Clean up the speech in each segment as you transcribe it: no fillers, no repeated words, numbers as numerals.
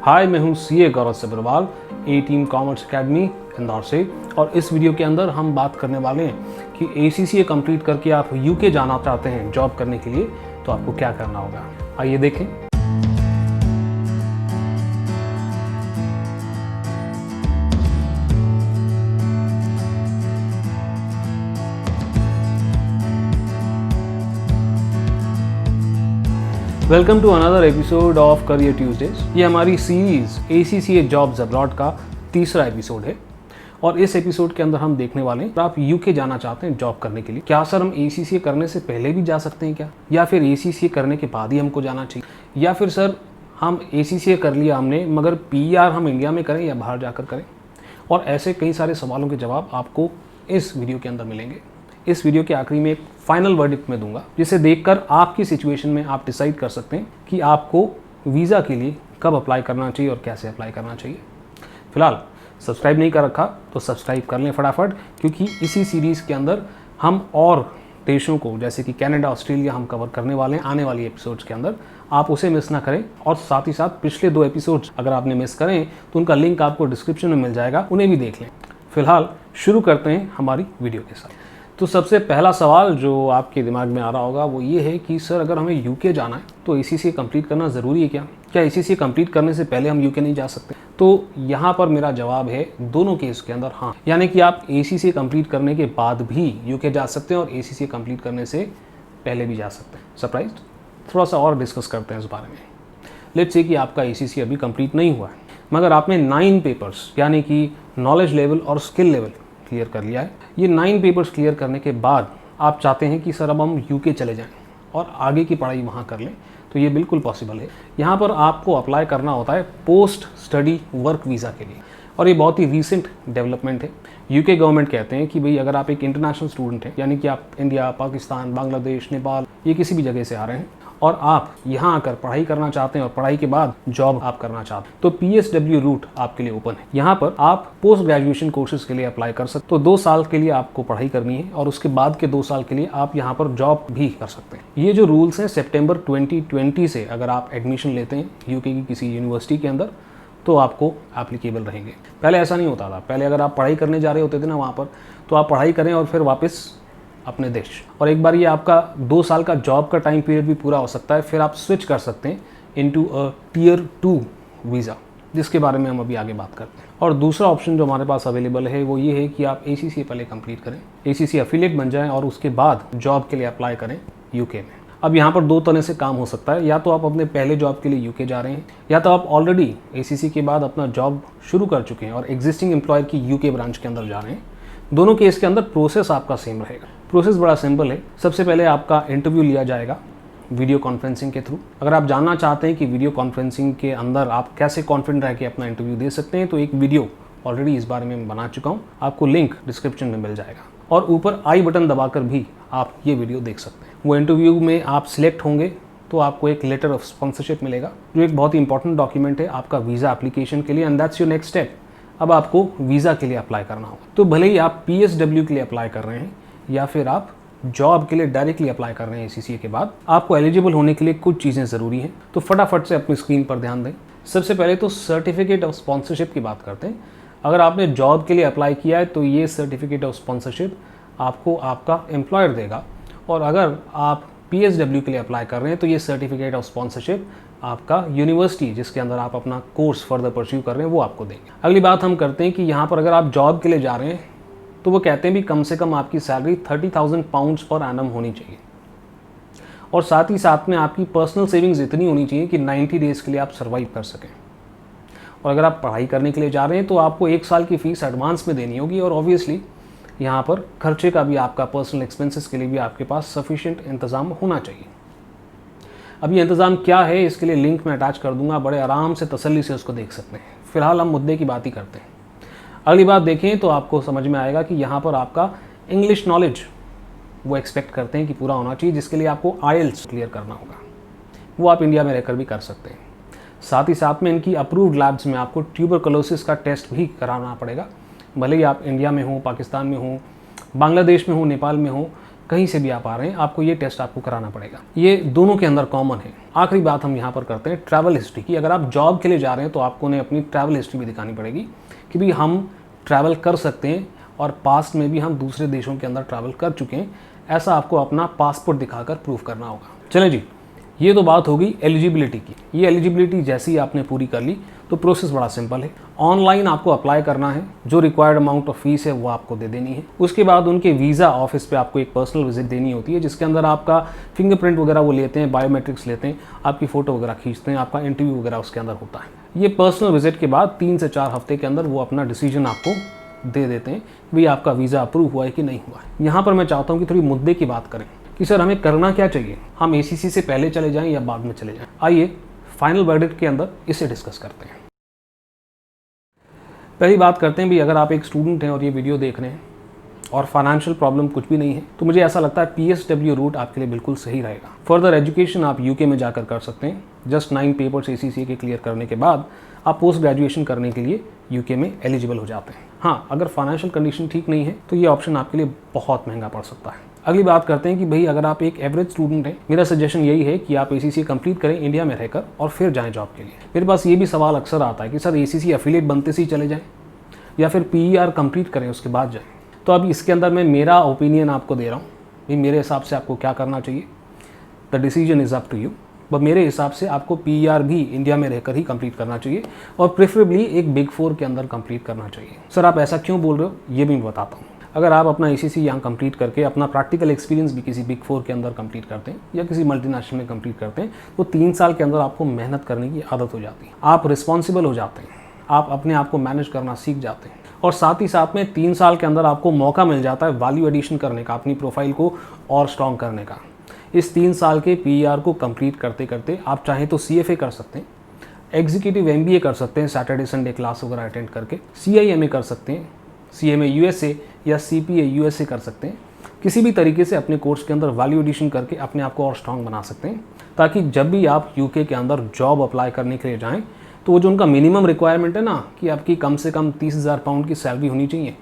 हाय, मैं हूं सीए गौरव सब्रवाल, ए team commerce academy Indore से। और इस वीडियो के अंदर हम बात करने वाले हैं कि ACCA कंप्लीट करके आप यूके जाना चाहते हैं जॉब करने के लिए, तो आपको क्या करना होगा। आइए देखें। Welcome to another episode of career Tuesdays. ये हमारी सीरीज ACCA जॉब्स अब्रॉड का तीसरा एपिसोड है और इस एपिसोड के अंदर हम देखने वाले हैं आप यूके जाना चाहते हैं जॉब करने के लिए, क्या सर हम ACCA करने से पहले भी जा सकते हैं क्या, या फिर ACCA करने के बाद ही हमको जाना चाहिए, या फिर सर हम ACCA कर लिया हमने मगर PR हम इंडिया में करें या बाहर जाकर करें। और ऐसे कई सारे सवालों के जवाब आपको इस वीडियो के अंदर मिलेंगे। इस वीडियो के आखिरी में एक फाइनल वर्डिक्ट में दूंगा, जिसे देखकर आपकी सिचुएशन में आप डिसाइड कर सकते हैं कि आपको वीज़ा के लिए कब अप्लाई करना चाहिए और कैसे अप्लाई करना चाहिए। फिलहाल सब्सक्राइब नहीं कर रखा तो सब्सक्राइब कर लें फटाफट, क्योंकि इसी सीरीज़ के अंदर हम और देशों को जैसे कि कनाडा, ऑस्ट्रेलिया हम कवर करने वाले हैं आने वाली एपिसोड्स के अंदर। आप उसे मिस ना करें और साथ ही साथ पिछले 2 एपिसोड्स अगर आपने मिस करें तो उनका लिंक आपको डिस्क्रिप्शन में मिल जाएगा, उन्हें भी देख लें। फिलहाल शुरू करते हैं हमारी वीडियो के साथ। तो सबसे पहला सवाल जो आपके दिमाग में आ रहा होगा वो ये है कि सर अगर हमें यूके जाना है तो ACCA कंप्लीट करना ज़रूरी है क्या ACCA कंप्लीट करने से पहले हम यूके नहीं जा सकते। तो यहाँ पर मेरा जवाब है दोनों केस के अंदर हाँ, यानी कि आप ACCA कंप्लीट करने के बाद भी यूके जा सकते हैं और ACCA कंप्लीट करने से पहले भी जा सकते हैं। सरप्राइज्ड? थोड़ा सा और डिस्कस करते हैं इस बारे में। लेट्स से कि आपका ACCA अभी कंप्लीट नहीं हुआ है मगर आपने 9 पेपर्स यानी कि नॉलेज लेवल और स्किल लेवल क्लियर कर लिया है। ये 9 पेपर्स क्लियर करने के बाद आप चाहते हैं कि सर अब हम यूके चले जाएं और आगे की पढ़ाई वहाँ कर लें, तो ये बिल्कुल पॉसिबल है। यहाँ पर आपको अप्लाई करना होता है पोस्ट स्टडी वर्क वीज़ा के लिए, और ये बहुत ही रीसेंट डेवलपमेंट है। यूके गवर्नमेंट कहते हैं कि भाई अगर आप एक इंटरनेशनल स्टूडेंट हैं, यानी कि आप इंडिया, पाकिस्तान, बांग्लादेश, नेपाल, ये किसी भी जगह से आ रहे हैं और आप यहाँ आकर पढ़ाई करना चाहते हैं और पढ़ाई के बाद जॉब आप करना चाहते हैं, तो PSW रूट आपके लिए ओपन है। यहाँ पर आप पोस्ट ग्रेजुएशन कोर्सेज के लिए अप्लाई कर सकते। तो 2 साल के लिए आपको पढ़ाई करनी है और उसके बाद के 2 साल के लिए आप यहाँ पर जॉब भी कर सकते हैं। ये जो रूल्स हैं सितंबर 2020 से अगर आप एडमिशन लेते हैं यूके की किसी यूनिवर्सिटी के अंदर तो आपको एप्लीकेबल रहेंगे। पहले ऐसा नहीं होता था। पहले अगर आप पढ़ाई करने जा रहे होते थे ना वहाँ पर, तो आप पढ़ाई करें और फिर वापस अपने देश, और एक बार ये आपका 2 साल का जॉब का टाइम पीरियड भी पूरा हो सकता है, फिर आप स्विच कर सकते हैं इनटू अ टियर 2 वीज़ा, जिसके बारे में हम अभी आगे बात करते हैं। और दूसरा ऑप्शन जो हमारे पास अवेलेबल है वो ये है कि आप ACCA पहले कंप्लीट करें, ACCA एफिलिएट बन जाएं और उसके बाद जॉब के लिए अप्लाई करें यूके में। अब यहाँ पर 2 तरह से काम हो सकता है, या तो आप अपने पहले जॉब के लिए यूके जा रहे हैं, या तो आप ऑलरेडी ACCA के बाद अपना जॉब शुरू कर चुके हैं और एग्जिस्टिंग एम्प्लॉयर की यूके ब्रांच के अंदर जा रहे हैं। दोनों केस के अंदर प्रोसेस आपका सेम रहेगा। प्रोसेस बड़ा सिंपल है। सबसे पहले आपका इंटरव्यू लिया जाएगा वीडियो कॉन्फ्रेंसिंग के थ्रू। अगर आप जानना चाहते हैं कि वीडियो कॉन्फ्रेंसिंग के अंदर आप कैसे कॉन्फिडेंट रह के अपना इंटरव्यू दे सकते हैं, तो एक वीडियो ऑलरेडी इस बारे में मैं बना चुका हूँ, आपको लिंक डिस्क्रिप्शन में मिल जाएगा और ऊपर आई बटन दबाकर भी आप ये वीडियो देख सकते हैं। वो इंटरव्यू में आप सिलेक्ट होंगे तो आपको एक लेटर ऑफ स्पॉन्सरशिप मिलेगा, जो एक बहुत ही इंपॉर्टेंट डॉक्यूमेंट है आपका वीज़ा एप्लीकेशन के लिए, and that's your next step. अब आपको वीज़ा के लिए अप्लाई करना होगा। तो भले ही आप PSW के लिए अप्लाई कर रहे हैं या फिर आप जॉब के लिए डायरेक्टली अप्लाई कर रहे हैं ACCA के बाद, आपको एलिजिबल होने के लिए कुछ चीज़ें ज़रूरी हैं। तो फटाफट से अपनी स्क्रीन पर ध्यान दें। सबसे पहले तो सर्टिफिकेट ऑफ स्पॉन्सरशिप की बात करते हैं। अगर आपने जॉब के लिए अप्लाई किया है तो ये सर्टिफिकेट ऑफ स्पॉन्सरशिप आपको आपका एम्प्लॉयर देगा, और अगर आप PSW के लिए अप्लाई कर रहे हैं तो ये सर्टिफिकेट ऑफ स्पॉन्सरशिप आपका यूनिवर्सिटी जिसके अंदर आप अपना कोर्स फर्दर परस्यू कर रहे हैं वो आपको देंगे। अगली बात हम करते हैं कि यहाँ पर अगर आप जॉब के लिए जा रहे हैं तो वो कहते हैं भी कम से कम आपकी सैलरी 30,000 पाउंड्स पर एनम होनी चाहिए, और साथ ही साथ में आपकी पर्सनल सेविंग्स इतनी होनी चाहिए कि 90 डेज़ के लिए आप सर्वाइव कर सकें। और अगर आप पढ़ाई करने के लिए जा रहे हैं तो आपको 1 साल की फ़ीस एडवांस में देनी होगी, और ऑब्वियसली यहाँ पर खर्चे का भी, आपका पर्सनल एक्सपेंसेस के लिए भी आपके पास सफिशिएंट इंतज़ाम होना चाहिए। अब ये इंतज़ाम क्या है इसके लिए लिंक मैं अटैच कर दूंगा, बड़े आराम से तसल्ली से उसको देख सकते हैं। फिलहाल हम मुद्दे की बात ही करते हैं। अगली बात देखें तो आपको समझ में आएगा कि यहाँ पर आपका इंग्लिश नॉलेज वो एक्सपेक्ट करते हैं कि पूरा होना चाहिए, जिसके लिए आपको IELTS क्लियर करना होगा। वो आप इंडिया में रहकर भी कर सकते हैं। साथ ही साथ में इनकी अप्रूव्ड लैब्स में आपको ट्यूबरकुलोसिस का टेस्ट भी कराना पड़ेगा, भले ही आप इंडिया में हो, पाकिस्तान में हो, बांग्लादेश में हो, नेपाल में हो, कहीं से भी आप आ रहे हैं, आपको ये टेस्ट आपको कराना पड़ेगा। ये दोनों के अंदर कॉमन है। आखिरी बात हम यहाँ पर करते हैं ट्रैवल हिस्ट्री की। अगर आप जॉब के लिए जा रहे हैं तो आपको उन्हें अपनी ट्रैवल हिस्ट्री भी दिखानी पड़ेगी कि भाई हम ट्रैवल कर सकते हैं और पास्ट में भी हम दूसरे देशों के अंदर ट्रैवल कर चुके हैं, ऐसा आपको अपना पासपोर्ट दिखाकर प्रूफ करना होगा। चलें जी, ये तो बात होगी एलिजिबिलिटी की। ये एलिजिबिलिटी जैसे ही आपने पूरी कर ली तो प्रोसेस बड़ा सिंपल है। ऑनलाइन आपको अप्लाई करना है, जो रिक्वायर्ड अमाउंट ऑफ फीस है वो आपको दे देनी है। उसके बाद उनके वीज़ा ऑफिस पे आपको एक पर्सनल विजिट देनी होती है, जिसके अंदर आपका फिंगरप्रिंट वगैरह वो लेते हैं, बायोमेट्रिक्स लेते हैं, आपकी फ़ोटो वगैरह खींचते हैं, आपका इंटरव्यू वगैरह उसके अंदर होता है। ये पर्सनल विजिट के बाद 3 से 4 हफ्ते के अंदर वो अपना डिसीजन आपको दे देते हैं कि आपका वीज़ा अप्रूव हुआ है कि नहीं हुआ है। यहाँ पर मैं चाहता हूँ कि थोड़ी मुद्दे की बात करें कि सर हमें करना क्या चाहिए, हम ACC से पहले चले जाएं या बाद में चले जाएं। आइए फाइनल वर्डिक्ट के अंदर इसे डिस्कस करते हैं। पहली बात करते हैं भी, अगर आप एक स्टूडेंट हैं और ये वीडियो देख रहे हैं और फाइनेंशियल प्रॉब्लम कुछ भी नहीं है तो मुझे ऐसा लगता है PSW रूट आपके लिए बिल्कुल सही रहेगा। फर्दर एजुकेशन आप UK में जाकर कर सकते हैं। जस्ट 9 पेपर्स ACCA के क्लियर करने के बाद आप पोस्ट ग्रेजुएशन करने के लिए UK में एलिजिबल हो जाते हैं। हाँ, अगर फाइनेंशियल कंडीशन ठीक नहीं है तो ये ऑप्शन आपके लिए बहुत महंगा पड़ सकता है। अगली बात करते हैं कि भाई अगर आप एक एवरेज स्टूडेंट हैं, मेरा सजेशन यही है कि आप ACCA कंप्लीट करें इंडिया में रहकर और फिर जाएं जॉब के लिए। मेरे पास ये भी सवाल अक्सर आता है कि सर ACC एफिलिएट बनते से ही चले जाएं या फिर PER कंप्लीट करें उसके बाद जाएं। तो अब इसके अंदर मैं मेरा ओपिनियन आपको दे रहा हूँ भाई, मेरे हिसाब से आपको क्या करना चाहिए। The decision is up to you. But मेरे हिसाब से आपको PER भी इंडिया में रहकर ही कंप्लीट करना चाहिए और प्रेफरेबली एक बिग 4 के अंदर कंप्लीट करना चाहिए। सर आप ऐसा क्यों बोल रहे हो, ये भी मैं बताता हूँ। अगर आप अपना ACC यहाँ कंप्लीट करके अपना प्रैक्टिकल एक्सपीरियंस भी किसी बिग 4 के अंदर कंप्लीट करते हैं या किसी मल्टीनेशनल में कंप्लीट करते हैं तो 3 साल के अंदर आपको मेहनत करने की आदत हो जाती है, आप रिस्पॉन्सिबल हो जाते हैं, आप अपने आप को मैनेज करना सीख जाते हैं और साथ ही साथ में 3 साल के अंदर आपको मौका मिल जाता है वैल्यू एडिशन करने का, अपनी प्रोफाइल को और स्ट्रॉन्ग करने का। इस 3 साल के PER को कंप्लीट करते करते आप चाहें तो CFA कर सकते हैं, एग्जीक्यूटिव MBA कर सकते हैं सैटरडे संडे क्लास वगैरह अटेंड करके, CIMA कर सकते हैं, CMA USA या CPA USA कर सकते हैं। किसी भी तरीके से अपने कोर्स के अंदर वैल्यू एडिशन करके अपने आप को और स्ट्रॉन्ग बना सकते हैं, ताकि जब भी आप UK के अंदर जॉब अप्लाई करने के लिए जाएँ तो वो जो उनका मिनिमम रिक्वायरमेंट है ना कि आपकी कम से कम 30,000 पाउंड की सैलरी होनी चाहिए,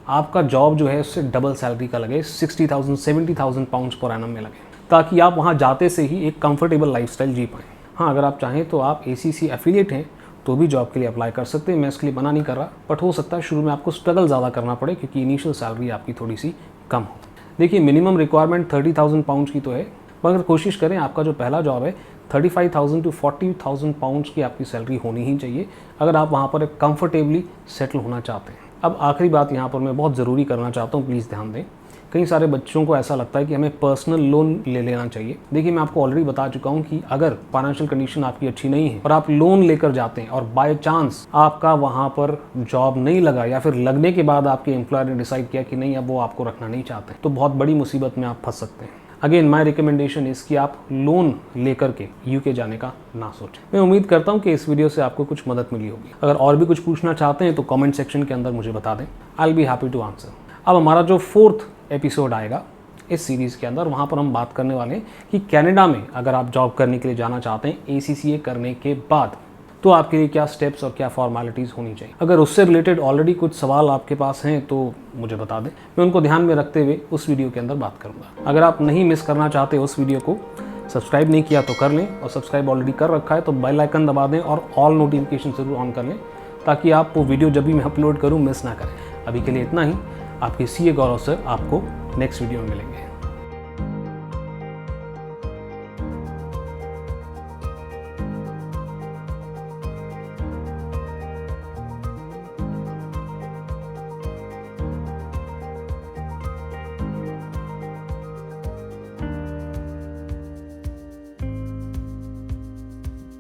आपका जॉब जो है उससे डबल सैलरी का लगे, 60,000 70,000 पाउंड्स पर एनम में लगे, ताकि आप वहाँ जाते से ही एक कंफर्टेबल लाइफस्टाइल जी पाएँ। हाँ, अगर आप चाहें तो आप ACC एफिलिएट हैं तो भी जॉब के लिए अप्लाई कर सकते हैं। मैं इसके लिए मना नहीं कर रहा, बट हो सकता है शुरू में आपको स्ट्रगल ज़्यादा करना पड़े क्योंकि इनिशियल सैलरी आपकी थोड़ी सी कम हो। देखिए मिनिमम रिक्वायरमेंट 30,000 पाउंड्स की तो है, मगर कोशिश करें आपका जो पहला जॉब है 35,000 to 40,000 पाउंड्स की आपकी सैलरी होनी ही चाहिए अगर आप वहाँ पर एक कंफर्टेबली सेटल होना चाहते हैं। अब आखिरी बात यहाँ पर मैं बहुत ज़रूरी करना चाहता हूँ, प्लीज़ ध्यान दें। कई सारे बच्चों को ऐसा लगता है कि हमें पर्सनल लोन ले लेना चाहिए। देखिए मैं आपको ऑलरेडी बता चुका हूँ कि अगर फाइनेंशियल कंडीशन आपकी अच्छी नहीं है और आप लोन लेकर जाते हैं और बाय चांस आपका वहाँ पर जॉब नहीं लगा या फिर लगने के बाद आपके एम्प्लॉयर ने डिसाइड किया कि नहीं अब वो आपको रखना नहीं चाहते, तो बहुत बड़ी मुसीबत में आप फंस सकते हैं। अगेन माय रिकमेंडेशन इस कि आप लोन लेकर के UK जाने का ना सोचें। मैं उम्मीद करता हूँ कि इस वीडियो से आपको कुछ मदद मिली होगी। अगर और भी कुछ पूछना चाहते हैं तो कमेंट सेक्शन के अंदर मुझे बता दें, I will be happy to answer. अब हमारा जो 4th एपिसोड आएगा इस सीरीज़ के अंदर, वहाँ पर हम बात करने वाले हैं कि कनाडा में अगर आप जॉब करने के लिए जाना चाहते हैं ACCA करने के बाद तो आपके लिए क्या स्टेप्स और क्या फॉर्मेलिटीज़ होनी चाहिए। अगर उससे रिलेटेड ऑलरेडी कुछ सवाल आपके पास हैं तो मुझे बता दें, मैं उनको ध्यान में रखते हुए उस वीडियो के अंदर बात करूँगा। अगर आप नहीं मिस करना चाहते उस वीडियो को, सब्सक्राइब नहीं किया तो कर लें और सब्सक्राइब ऑलरेडी कर रखा है तो बेल आइकन दबा दें और ऑल नोटिफिकेशन जरूर ऑन कर लें ताकि आप वो वीडियो जब भी मैं अपलोड करूँ मिस ना करें। अभी के लिए इतना ही। आपके CA गौरव सर आपको नेक्स्ट वीडियो में मिलेंगे।